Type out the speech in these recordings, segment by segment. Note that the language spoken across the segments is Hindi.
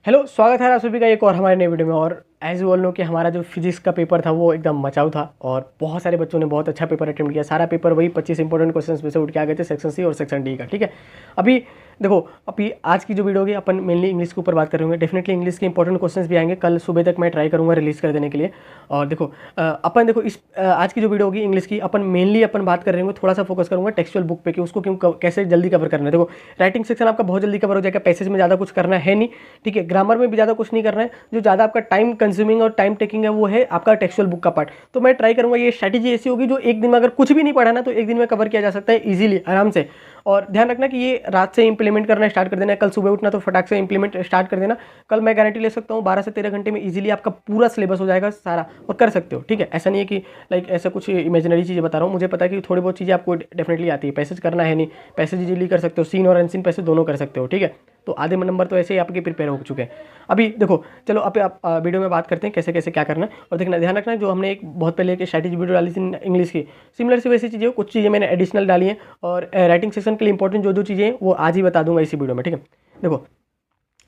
हेलो, स्वागत है आप सभी का एक और हमारे नए वीडियो में। और एज यू ऑल नो कि हमारा जो फिजिक्स का पेपर था वो एकदम मचाऊ था और बहुत सारे बच्चों ने बहुत अच्छा पेपर अटेम्प्ट किया। सारा पेपर वही 25 इंपॉर्टेंट क्वेश्चंस में से उठ के आ गए थे, सेक्शन सी और सेक्शन डी का। ठीक है, अभी देखो, अभी आज की जो वीडियो होगी अपन मेनली इंग्लिश के ऊपर बात करेंगे। डेफिनेटली इंग्लिश के इंपॉर्टेंट क्वेश्चंस भी आएंगे, कल सुबह तक मैं ट्राई करूंगा रिलीज़ कर देने के लिए। और देखो अपन देखो इस आज की जो वीडियो होगी इंग्लिश की, अपन मेनली अपन बात कर रहे होंगे, थोड़ा सा फोकस करूंगा टेक्सचुअल बुक पे कि उसको कैसे जल्दी कवर करना है। देखो, राइटिंग सेक्शन आपका बहुत जल्दी कवर हो जाएगा, पैसेज में ज़्यादा कुछ करना है नहीं। ठीक है, ग्रामर में भी ज़्यादा कुछ नहीं करना है। जो ज़्यादा आपका टाइम कंज्यूमिंग और टाइम टेकिंग है वो है आपका टेक्सचुअल बुक का पार्ट। तो मैं ट्राई करूंगा, ये स्ट्रैटेजी ऐसी होगी जो एक दिन में अगर कुछ भी नहीं पढ़ा ना तो एक दिन में कवर किया जा सकता है इजीली, आराम से। और ध्यान रखना कि ये रात से इंप्लीमेंट करना स्टार्ट कर देना है, कल सुबह उठना तो फटाक से इंप्लीमेंट स्टार्ट कर देना। कल मैं गारंटी ले सकता हूँ 12 से 13 घंटे में इजीली आपका पूरा सिलेबस हो जाएगा सारा, और कर सकते हो। ठीक है, ऐसा नहीं है कि लाइक ऐसा कुछ इमेजिनरी चीज़ें बता रहा हूँ, मुझे पता है कि थोड़ी बहुत चीज़ें आपको डेफिनेटली आती है। पैसेज करना है नहीं, पैसेज इजीली कर सकते हो, सीन और अनसीन पैसेज दोनों कर सकते हो। ठीक है, तो आधे नंबर तो ऐसे ही आपके प्रिपेयर हो चुके हैं। अभी देखो, चलो अब आप वीडियो में बात करते हैं कैसे कैसे क्या करना है। और देखना, ध्यान रखना, जो हमने एक बहुत पहले एक स्ट्रैटेजी वीडियो डाली थी इंग्लिश की, सिमिलर से वैसी चीज़ें, कुछ चीज़ें मैंने एडिशनल डाली हैं। और राइटिंग सेक्शन के लिए इंपॉर्टेंट जो जो चीज़ें हैं वो आज ही बता दूंगा इसी वीडियो में। ठीक है, देखो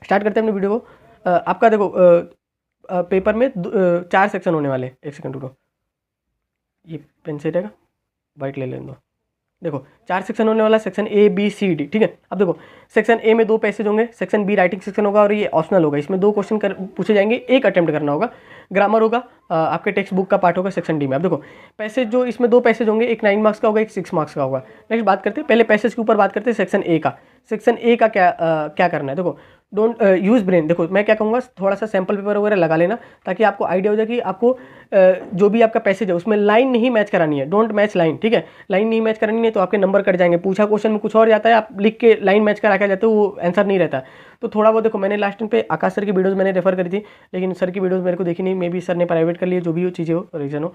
स्टार्ट करते हैं अपनी वीडियो को। आपका देखो पेपर में 4 सेक्शन होने वाले हैं। एक सेकंड रुको, ये पेन से रहेगा, वाइट ले लेने दो। देखो 4 सेक्शन होने वाला है, section A B C D. ठीक है, अब देखो सेक्शन ए में 2 पैसेज होंगे, सेक्शन बी राइटिंग सेक्शन होगा और ये ऑप्शनल होगा। इसमें 2 क्वेश्चन पूछे जाएंगे, एक अटेम्प्ट करना होगा। ग्रामर होगा, आपके टेक्स्ट बुक का पार्ट होगा सेक्शन डी में। अब देखो पैसेज, जो इसमें 2 पैसेज होंगे, एक 9 मार्क्स का होगा, एक 6 मार्क्स का होगा। नेक्स्ट बात करते हैं, पहले पैसेज के ऊपर बात करते हैं सेक्शन ए का। सेक्शन ए का क्या करना है, देखो डोंट यूज़ ब्रेन। देखो मैं क्या कहूँगा, थोड़ा सा सैम्पल पेपर वगैरह लगा लेना ताकि आपको आइडिया हो जाए कि आपको जो भी आपका पैसेज है उसमें लाइन नहीं मैच करानी है। Don't match line. ठीक है, लाइन नहीं मैच करानी है तो आपके नंबर कट जाएंगे। पूछा क्वेश्चन में कुछ और जाता है, आप लिख के लाइन मैच करा के जाते हो, वो आंसर नहीं रहता। तो थोड़ा बहुत देखो, मैंने लास्ट टाइम पे आकाश सर की वीडियोस मैंने रेफर करी थी, लेकिन सर की वीडियोस मेरे को देखी नहीं, मे बी सर ने प्राइवेट कर लिए, जो भी हो चीज़ें हो, रीज़न हो,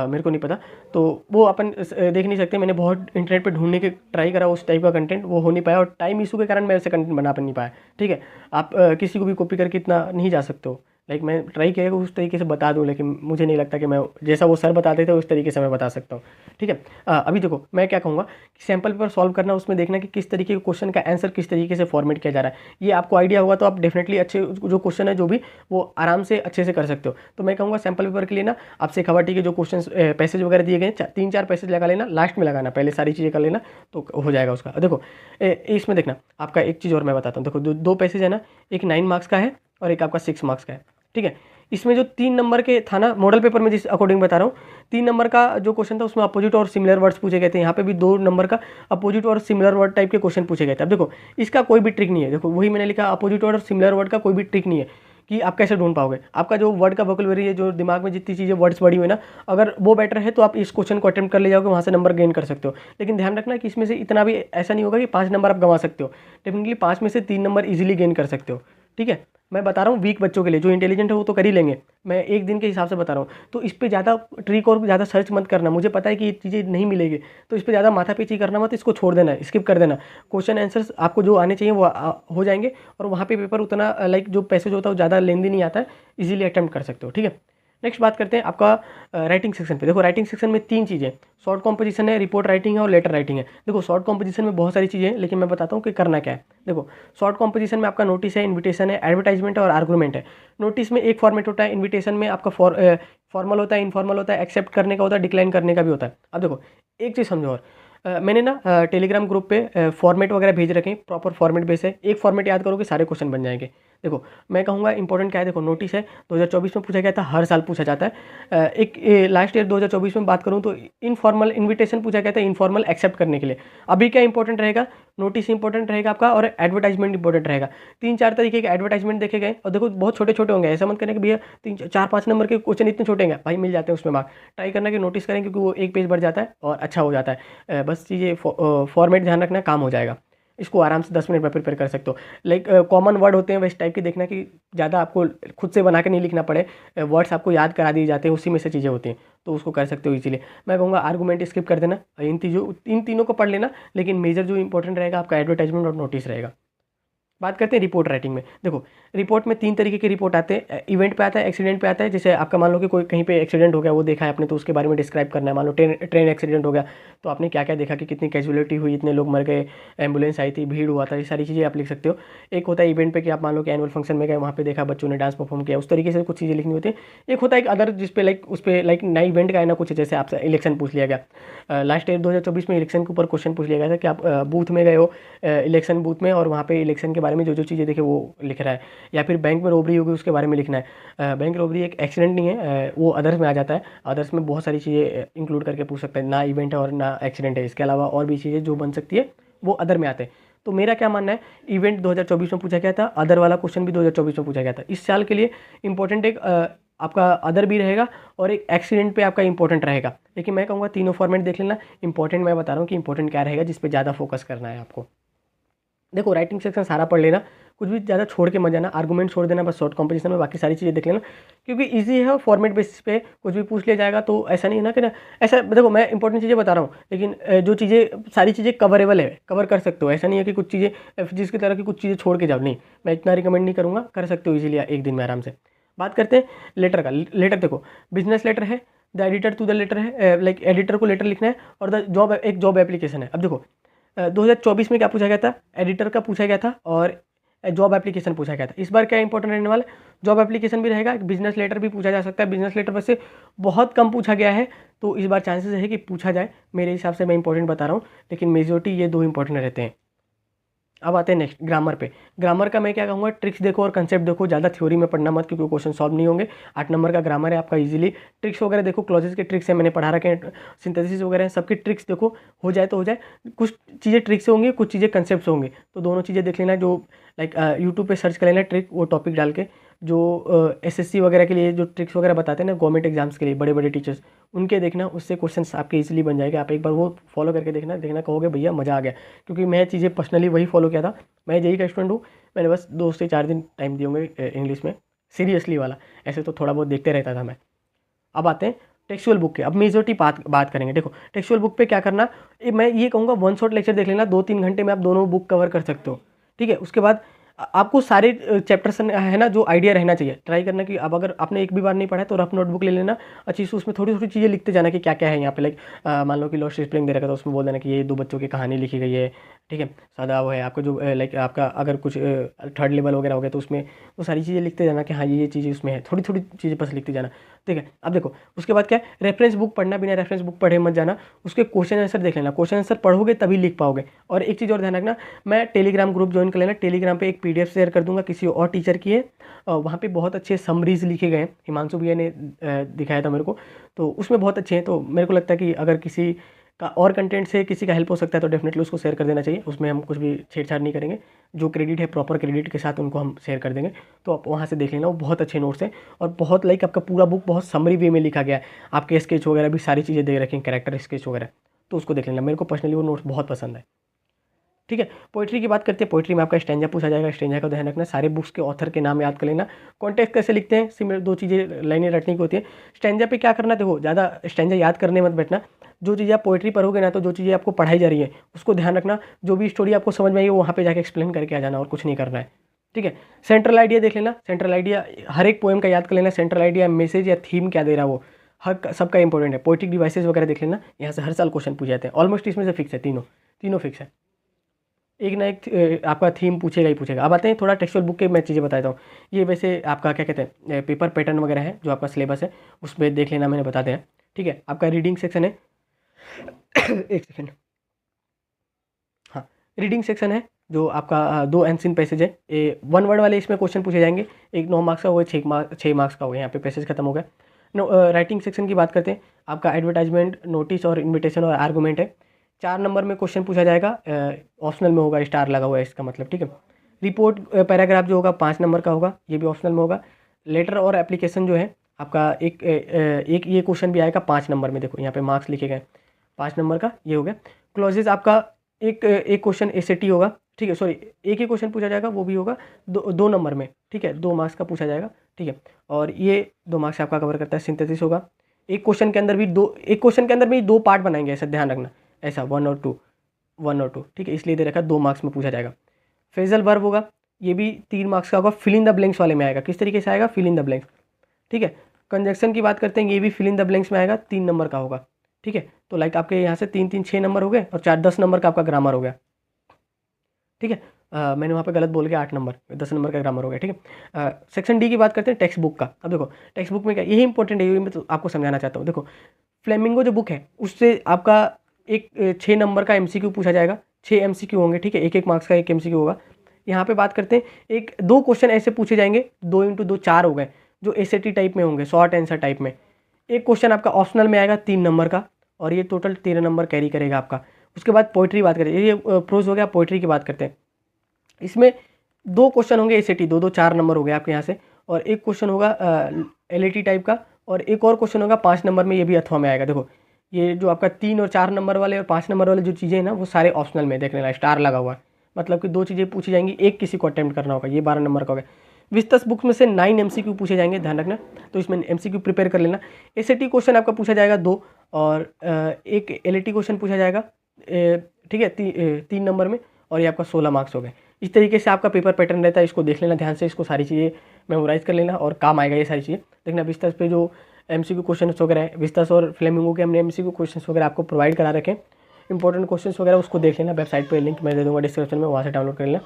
मेरे को नहीं पता। तो वो अपन देख नहीं सकते। मैंने बहुत इंटरनेट पे ढूंढने के ट्राई करा उस टाइप का कंटेंट, वो हो नहीं पाया, और टाइम इशू के कारण मैं ऐसे कंटेंट बना नहीं पाया। ठीक है, आप किसी को भी कॉपी करके इतना नहीं जा सकते हो। लाइक मैं ट्राई किया उस तरीके से बता दूं, लेकिन मुझे नहीं लगता कि मैं जैसा वो सर बताते थे उस तरीके से मैं बता सकता हूँ। ठीक है, अभी देखो मैं क्या कहूँगा कि सैम्पल पेपर सॉल्व करना, उसमें देखना कि किस तरीके के क्वेश्चन का आंसर किस तरीके से फॉर्मेट किया जा रहा है। ये आपको आइडिया होगा तो आप डेफिनेटली अच्छे जो क्वेश्चन है जो भी, वो आराम से अच्छे से कर सकते हो। तो मैं कहूँगा सैम्पल पेपर के लिए ना आपसे खबर, ठीक है, जो क्वेश्चन पैसेज वगैरह दिए गए 3-4 पैसेज लगा लेना, लास्ट में लगाना, पहले सारी चीज़ें कर लेना तो हो जाएगा उसका। देखो इसमें देखना, आपका एक चीज़ और मैं बताता हूँ। देखो 2 पैसेज है ना, एक 9 मार्क्स का है और एक आपका 6 मार्क्स का है। ठीक है, इसमें जो 3 नंबर के था ना, मॉडल पेपर में जिस अकॉर्डिंग बता रहा हूँ, 3 नंबर का जो क्वेश्चन था उसमें अपोजिट और सिमिलर वर्ड्स पूछे गए थे। यहाँ पे भी 2 नंबर का अपोजिट और सिमिलर वर्ड टाइप के क्वेश्चन पूछे गए थे। अब देखो इसका कोई भी ट्रिक नहीं है। देखो वही मैंने लिखा, अपोजिट और सिमिलर वर्ड का कोई भी ट्रिक नहीं है कि आप कैसे ढूंढ पाओगे। आपका जो वर्ड का वोकैबुलरी है, जो दिमाग में जितनी चीज़ें वर्ड्स बड़ी हुई ना, अगर वो बेटर है तो आप इस क्वेश्चन को अटेम्प्ट कर ले जाओगे, वहाँ से नंबर गेन कर सकते हो। लेकिन ध्यान रखना कि इसमें से इतना भी ऐसा नहीं होगा कि 5 नंबर आप गंवा सकते हो। डेफिनेटली 5 में से 3 नंबर इजीली गेन कर सकते हो। ठीक है, मैं बता रहा हूँ वीक बच्चों के लिए, जो इंटेलिजेंट है वो तो कर ही लेंगे, मैं एक दिन के हिसाब से बता रहा हूँ। तो इस पर ज़्यादा ट्रिक और ज़्यादा सर्च मत करना, मुझे पता है कि ये चीज़ें नहीं मिलेगी, तो इस पर ज़्यादा माथापीची करना मत, इसको छोड़ देना, स्किप कर देना। क्वेश्चन आंसर्स आपको जो आने चाहिए वो हो जाएंगे, और वहाँ पे पेपर उतना लाइक जो पैसेज होता है वो ज़्यादा लेंदी नहीं आता है, इजीली अटेम्प्ट कर सकते हो। ठीक है, नेक्स्ट बात करते हैं आपका राइटिंग सेक्शन पे। देखो राइटिंग सेक्शन में 3 चीज़ें, शॉर्ट कॉम्पोजिशन है, रिपोर्ट राइटिंग है और लेटर राइटिंग है। देखो शॉर्ट कॉम्पोजिशन में बहुत सारी चीज़ें हैं, लेकिन मैं बताता हूँ कि करना क्या है। देखो शॉर्ट कॉम्पोजिशन में आपका नोटिस है, इन्विटेशन है, एडवर्टाइजमेंट है और आर्गूमेंट है। नोटिस में एक फॉर्मेट होता है, इन्विटेशन में आपका फॉर्मल होता है, इनफॉर्मल होता है, एक्सेप्ट करने का होता है, डिक्लाइन करने का भी होता है। अब देखो एक चीज़ समझो, और मैंने ना टेलीग्राम ग्रुप पे फॉर्मेट वगैरह भेज रखे हैं, प्रॉपर फॉर्मेट बेस है। एक फॉर्मेट याद करोगे सारे क्वेश्चन बन जाएंगे। देखो मैं कहूँगा इंपॉर्टेंट क्या है, देखो नोटिस है 2024 में पूछा गया था, हर साल पूछा जाता है। एक लास्ट ईयर 2024 में बात करूँ तो इनफॉर्मल इन्विटेशन पूछा गया था, इनफॉर्मल एक्सेप्ट करने के लिए। अभी क्या इंपॉर्टेंट रहेगा, नोटिस इंपॉर्टेंट रहेगा आपका, और एडवर्टाइजमेंट इंपॉर्टेंट रहेगा। 3-4 तरीके के एडवर्टाइजमेंट देखे गए, और देखो बहुत छोटे छोटे होंगे, ऐसा मत करने कि भैया 3-4-5 नंबर के क्वेश्चन इतने छोटे हैं, भाई मिल जाते हैं उसमें मार्क। ट्राई करना कि नोटिस करें, क्योंकि वो एक पेज बढ़ जाता है और अच्छा हो जाता है। बस चीज़ें फॉर्मेट ध्यान रखना, काम हो जाएगा। इसको आराम से 10 मिनट में प्रिपेयर कर सकते हो। लाइक कॉमन वर्ड होते हैं वैसे टाइप के देखना, कि ज़्यादा आपको खुद से बना के नहीं लिखना पड़े, वर्ड्स आपको याद करा दिए जाते हैं, उसी में से चीज़ें होती हैं, तो उसको कर सकते हो इजीली। मैं कहूँगा आर्गूमेंट स्किप कर देना, इन तीनों को पढ़ लेना, लेकिन मेजर जो इंपॉर्टेंट रहेगा आपका एडवर्टाइजमेंट और नोटिस रहेगा। बात करते हैं रिपोर्ट राइटिंग में। देखो रिपोर्ट में 3 तरीके के रिपोर्ट आते हैं। इवेंट पे आता है, एक्सीडेंट पे आता है। जैसे आपका मान लो कि कोई कहीं पे एक्सीडेंट हो गया, वो देखा है आपने, तो उसके बारे में डिस्क्राइब करना है। मान लो ट्रेन एक्सीडेंट हो गया, तो आपने क्या क्या देखा कि कितनी कैजुअलिटी हुई, इतने लोग मर गए, एम्बुलेंस आई थी, भीड़ हुआ था, ये सारी चीज़ें आप लिख सकते हो। एक होता है इवेंट पे कि आप मान लो कि एनुअल फंक्शन में गए, वहाँ पे देखा बच्चों ने डांस परफॉर्म किया, उस तरीके से कुछ चीज़ें लिखनी होती है। एक होता है एक अदर, जिस पे लाइक उस पर लाइक नया इवेंट का है ना कुछ, जैसे आपसे इलेक्शन पूछ लिया गया। लास्ट ईयर 2024 में इलेक्शन के ऊपर क्वेश्चन पूछ लिया गया था कि आप बूथ में गए हो, इलेक्शन बूथ में, और वहाँ पे इलेक्शन के बारे में जो जो चीज़ें देखे वो लिख रहा है। या फिर बैंक में रॉबरी होगी, उसके बारे में लिखना है। बैंक रॉबरी एक एक्सीडेंट नहीं है, वो अदर्स में आ जाता है। अदर्स में बहुत सारी चीज़ें इंक्लूड करके पूछ सकते हैं, ना इवेंट है और ना एक्सीडेंट है, इसके अलावा और भी चीज़ें जो बन सकती है वो अदर में आते हैं। तो मेरा क्या मानना है, इवेंट 2024 में पूछा गया था, अदर वाला क्वेश्चन भी 2024 में पूछा गया था। इस साल के लिए इंपॉर्टेंट एक आपका अदर भी रहेगा और एक एक्सीडेंट पे आपका इंपॉर्टेंट रहेगा। लेकिन मैं कहूँगा तीनों फॉर्मेट देख लेना। इंपॉर्टेंट मैं बता रहा हूँ कि इंपॉर्टेंट क्या रहेगा, जिस पे ज़्यादा फोकस करना है आपको। देखो राइटिंग सेक्शन सारा पढ़ लेना, कुछ भी ज़्यादा छोड़ के मत जाना, आर्गूमेंट छोड़ देना बस शॉर्ट कॉम्पोजिशन में, बाकी सारी चीज़ें देख लेना, क्योंकि इजी है और फॉर्मेट बेसिस पे कुछ भी पूछ लिया जाएगा। तो ऐसा नहीं है ना कि ना, ऐसा देखो मैं इंपॉर्टेंट चीज़ें बता रहा हूँ, लेकिन जो चीज़ें सारी चीज़ें कवरेबल है, कवर कर सकते हो। ऐसा नहीं है कि कुछ चीज़ें फिजिक्स की तरह की कुछ चीज़ें छोड़ के जाओ, नहीं, मैं इतना रिकमेंड नहीं करूँगा, कर सकते हो इजीली एक दिन में आराम से। बात करते हैं लेटर का। लेटर देखो बिजनेस लेटर है, the editor to the letter है, लाइक एडिटर को लेटर लिखना है, और द जॉब एक जॉब एप्लीकेशन है। अब देखो 2024 में क्या पूछा गया था, एडिटर का पूछा गया था और जॉब एप्लीकेशन पूछा गया था। इस बार क्या इंपॉर्टेंट रहने वाला है, जॉब एप्लीकेशन भी रहेगा, बिजनेस लेटर भी पूछा जा सकता है। बिजनेस लेटर वैसे बहुत कम पूछा गया है, तो इस बार चांसेस है कि पूछा जाए, मेरे हिसाब से मैं इंपॉर्टेंट बता रहा हूँ, लेकिन मेजोरिटी ये 2 इंपॉर्टेंट रहते हैं। अब आते हैं नेक्स्ट ग्रामर पे। ग्रामर का मैं क्या कहूँगा, ट्रिक्स देखो और कंसेप्ट देखो, ज़्यादा थ्योरी में पढ़ना मत, क्योंकि क्वेश्चन सॉल्व नहीं होंगे। 8 नंबर का ग्रामर है आपका इजीली। ट्रिक्स वगैरह देखो, क्लॉजेस के ट्रिक्स है, मैंने पढ़ा रखे हैं, सिंथेसिस वगैरह है, सबकी ट्रिक्स देखो, हो जाए तो हो जाए। कुछ चीज़ें ट्रिक्स से होंगी, कुछ चीज़ें कंसेप्ट से होंगे, तो दोनों चीज़ें देख लेना। जो लाइक यूट्यूब पर सर्च कर लेना ट्रिक, वो टॉपिक डाल के, जो एसएससी वगैरह के लिए जो ट्रिक्स वगैरह बताते हैं ना, गवर्नमेंट एग्जाम्स के लिए बड़े बड़े टीचर्स, उनके देखना, उससे क्वेश्चंस आपके इजीली बन जाएगा। आप एक बार वो फॉलो करके देखना, कहोगे भैया मज़ा आ गया, क्योंकि मैं चीज़ें पर्सनली वही फॉलो किया था। मैं जेईई का स्टूडेंट हूँ, मैंने बस 2 से 4 दिन टाइम दिए होंगे इंग्लिश में, सीरियसली वाला, ऐसे तो थोड़ा बहुत देखते रहता था मैं। अब आते हैं टेक्सुअल बुक के। अब मेजोरिटी बात करेंगे। देखो टेक्सुअल बुक पे क्या करना, मैं ये कहूँगा 1 शॉट लेक्चर देख लेना, 2-3 घंटे में आप दोनों बुक कवर कर सकते हो, ठीक है। उसके बाद आपको सारे चैप्टर्स है ना, जो आइडिया रहना चाहिए, ट्राई करना कि अब अगर आपने एक भी बार नहीं पढ़ा है तो रफ नोटबुक ले लेना अच्छी से, उसमें थोड़ी थोड़ी चीज़ें लिखते जाना कि क्या क्या है यहाँ पे। लाइक मान लो कि लॉस्ट स्प्रिंग दे रखा था, उसमें बोल देना कि ये 2 बच्चों की कहानी लिखी गई है, ठीक है। सादा वो है आपका जो लाइक आपका अगर कुछ थर्ड लेवल वगैरह हो गया तो उसमें वो सारी चीज़ें लिखते जाना कि हाँ ये चीज़ें उसमें है, थोड़ी थोड़ी चीज़ें बस लिखते जाना, ठीक है। अब देखो उसके बाद क्या है, रेफरेंस बुक पढ़ना, बिना रेफरेंस बुक पढ़े मत जाना, उसके क्वेश्चन आंसर देख लेना, क्वेश्चन आंसर पढ़ोगे तभी लिख पाओगे। और एक चीज़ और ध्यान रखना, मैं टेलीग्राम ग्रुप ज्वाइन कर लेना, टेलीग्राम पे एक पीडीएफ शेयर कर दूंगा किसी और टीचर की है, वहाँ पे बहुत अच्छे समरीज लिखे गए हैं, हिमांशु भैया ने दिखाया था मेरे को, तो उसमें बहुत अच्छे हैं। तो मेरे को लगता है कि अगर किसी का और कंटेंट से किसी का हेल्प हो सकता है तो डेफिनेटली उसको शेयर कर देना चाहिए। उसमें हम कुछ भी छेड़छाड़ नहीं करेंगे, जो क्रेडिट है प्रॉपर क्रेडिट के साथ उनको हम शेयर कर देंगे। तो आप वहाँ से देख लेना, वो बहुत अच्छे नोट्स हैं और बहुत लाइक आपका पूरा बुक बहुत समरी वे में लिखा गया है, आपके स्केच वगैरह भी सारी चीज़ें दे रखी हैं, कैरेक्टर स्केच वगैरह, तो उसको देख लेना। मेरे को पर्सनली वो नोट्स बहुत पसंद है, ठीक है। पोइट्री की बात करते हैं, पोइट्री में आपका स्टैंजा पूछा जाएगा, स्टैंजा का ध्यान रखना, सारे बुक्स के ऑथर के नाम याद कर लेना। कॉन्टेक्स्ट कैसे लिखते हैं, सिमिलर 2 चीज़ें लाइनें रटने की होती है। स्टैंजा पे क्या करना, देखो ज़्यादा स्टैंजा याद करने मत बैठना, जो चीज़ें आप पोइट्री पढ़ोगे ना, तो जो चीज़ें आपको पढ़ाई जा रही है उसको ध्यान रखना, जो भी स्टोरी आपको समझ में आई वो वहाँ पे जाके एक्सप्लेन करके आ जाना, और कुछ नहीं करना है, ठीक है। सेंट्रल आइडिया देख लेना, सेंट्रल आइडिया हर एक पोएम का याद कर लेना, सेंट्रल आइडिया मैसेज या थीम क्या दे रहा है वो हर सबका इंपॉर्टेंट है। पोइटिक डिवाइसेज वगैरह देख लेना, यहाँ से हर साल क्वेश्चन पूछे जाते हैं, ऑलमोस्ट इसमें से फिक्स है, तीनों फिक्स है, एक ना एक आपका थीम पूछेगा ही पूछेगा। अब आते हैं थोड़ा टेक्सचुअल बुक के मैं चीज़ें बताता हूँ। ये वैसे आपका क्या कहते हैं पेपर पैटर्न वगैरह है, जो आपका सिलेबस है उसमें देख लेना, मैंने बताते हैं, ठीक है। आपका रीडिंग सेक्शन है एक सेकेंड, हाँ रीडिंग सेक्शन है जो आपका 2 एंसिन पैसेज है, 1 वर्ड वाले इसमें क्वेश्चन पूछे जाएंगे, एक 9 मार्क्स का हुआ, 6 मार्क्स का हुआ, यहाँ पे पैसेज खत्म हो गया। राइटिंग सेक्शन की बात करते हैं, आपका एडवर्टाइजमेंट, नोटिस और इन्विटेशन और आर्गूमेंट है। 4 नंबर में क्वेश्चन पूछा जाएगा, ऑप्शनल में होगा, स्टार लगा हुआ है इसका मतलब, ठीक है। रिपोर्ट पैराग्राफ जो होगा 5 नंबर का होगा, ये भी ऑप्शनल में होगा। लेटर और एप्लीकेशन जो है आपका एक ये क्वेश्चन भी आएगा 5 नंबर में, देखो यहाँ पे मार्क्स लिखे गए 5 नंबर का, ये हो गया। क्लॉजेज आपका एक क्वेश्चन एसएटी होगा, ठीक है, सॉरी एक ही क्वेश्चन पूछा जाएगा, वो भी होगा 2 नंबर में, ठीक है, 2 मार्क्स का पूछा जाएगा, ठीक है। और ये 2 मार्क्स आपका कवर करता है। सिंथेसिस होगा, एक क्वेश्चन के अंदर भी 2 पार्ट बनाएंगे, ऐसा ध्यान रखना, ऐसा 1 और 2, ठीक है, इसलिए दे रखा 2 मार्क्स में पूछा जाएगा। फेजल वर्ब होगा, ये भी 3 मार्क्स का होगा, फिल इन द ब्लैंक्स वाले में आएगा। किस तरीके से आएगा, फिल इन द ब्लैंक्स, ठीक है। कंजक्शन की बात करते हैं, ये भी फिल इन द ब्लैंक्स में आएगा, 3 नंबर का होगा, ठीक है। तो लाइक आपके यहाँ से 3 3 6 नंबर हो गए और 4 10 नंबर का आपका ग्रामर हो गया, ठीक है। मैंने वहाँ पे गलत बोल गया, 8 नंबर 10 नंबर का ग्रामर हो गया, ठीक है। सेक्शन डी की बात करते हैं, टेक्स्ट बुक का। अब देखो टेक्स्ट बुक में क्या, यही इंपॉर्टेंट है, ये मैं तो आपको समझाना चाहता हूँ। देखो फ्लेमिंगो जो बुक है उससे आपका एक 6 नंबर का एमसीक्यू पूछा जाएगा, 6 एमसीक्यू होंगे, ठीक है। 1 मार्क्स का 1 एमसीक्यू होगा। यहाँ पे बात करते हैं, 1-2 क्वेश्चन ऐसे पूछे जाएंगे, 2 × 2 4 हो गए, जो एसएटी टाइप में होंगे, शॉर्ट आंसर टाइप में। एक क्वेश्चन आपका ऑप्शनल में आएगा 3 नंबर का, और ये टोटल 13 नंबर कैरी करेगा आपका। उसके बाद पोइट्री बात करें, ये प्रोज हो गया। पोइट्री की बात करते हैं, इसमें 2 क्वेश्चन होंगे एसएटी, 2 2 4 नंबर हो गए आपके यहाँ से, और एक क्वेश्चन होगा एलएटी टाइप का, और एक और क्वेश्चन होगा 5 नंबर में, ये भी अथवा में आएगा। देखो ये जो आपका 3 और 4 नंबर वाले और 5 नंबर वाले जो चीज़ें हैं ना, वो सारे ऑप्शनल में, देख लेना स्टार लगा हुआ है, मतलब कि 2 चीज़ें पूछी जाएंगी, एक किसी को अटेम्प्ट करना होगा, ये 12 नंबर का हो गया। विस्तस बुक्स में से 9 एमसीक्यू पूछे जाएंगे, ध्यान रखना, तो इसमें एमसीक्यू प्रिपेयर कर लेना। एसएटी क्वेश्चन आपका पूछा जाएगा 2, और एक एलएटी क्वेश्चन पूछा जाएगा, ठीक है, 3 नंबर में, और ये आपका 16 मार्क्स हो गए। इस तरीके से आपका पेपर पैटर्न रहता है, इसको देख लेना ध्यान से, इसको सारी चीज़ें मेमोराइज कर लेना और काम आएगा ये सारी चीज़ें। देखना विस्तस पे जो एमसीक्यू क्वेश्चंस वगैरह है, विस्तस और फ्लेमिंगो के हमने एमसीक्यू क्वेश्चंस वगैरह आपको प्रोवाइड करा रखे हैं, इंपॉर्टेंट क्वेश्चंस वगैरह उसको देख लेना। वेबसाइट पे लिंक मैं दे दूँगा डिस्क्रिप्शन में, वहाँ से डाउनलोड कर लेना।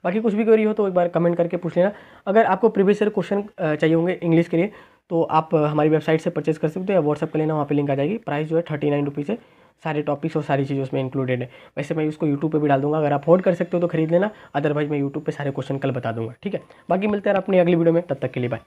बाकी कुछ भी क्वेरी हो तो एक बार कमेंट करके पूछ लेना। अगर आपको प्रीवियस ईयर क्वेश्चन चाहिए होंगे इंग्लिश के लिए, तो आप हमारी वेबसाइट से परचेज कर सकते हो या व्हाट्सअप कर लेना, वहाँ पे लिंक आ जाएगी। प्राइस जो है 39 रुपीज़ है, सारे टॉपिक्स और सारी चीज़ें उसमें इंक्लूडेड है। वैसे मैं उसको यूट्यूब पे भी डाल दूंगा, अगर आप अफोर्ड कर सकते हो तो खरीद लेना, अदरवाइज मैं यूट्यूब पे सारे क्वेश्चन कल बता दूंगा, ठीक है। बाकी मिलते हैं अपनी अगली वीडियो में, तब तक के लिए बाय।